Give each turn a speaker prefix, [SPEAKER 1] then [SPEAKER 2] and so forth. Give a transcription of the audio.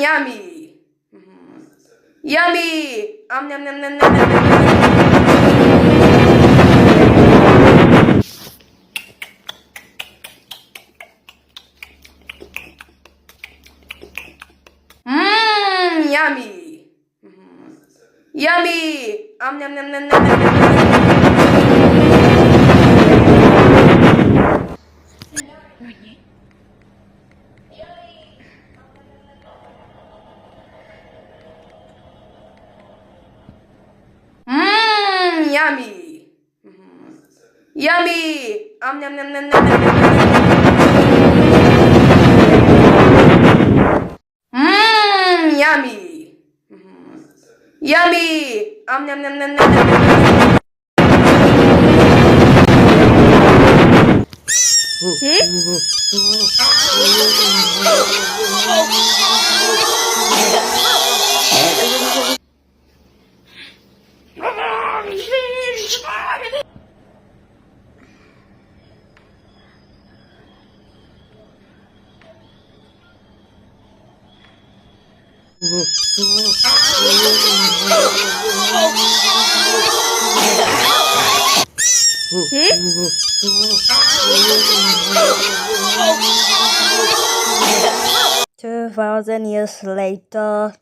[SPEAKER 1] Yummy. Yummy. Nom, nom, nom, nom, nom, nom. Yummy. Yummy. Nom, nom, nom, nom, nom, nom. Yummy. Yummy. Nom, nom, nom, nom, nom, nom. Yummy. Yummy. Nom, nom, nom, nom, nom.
[SPEAKER 2] Two 2,000 years later.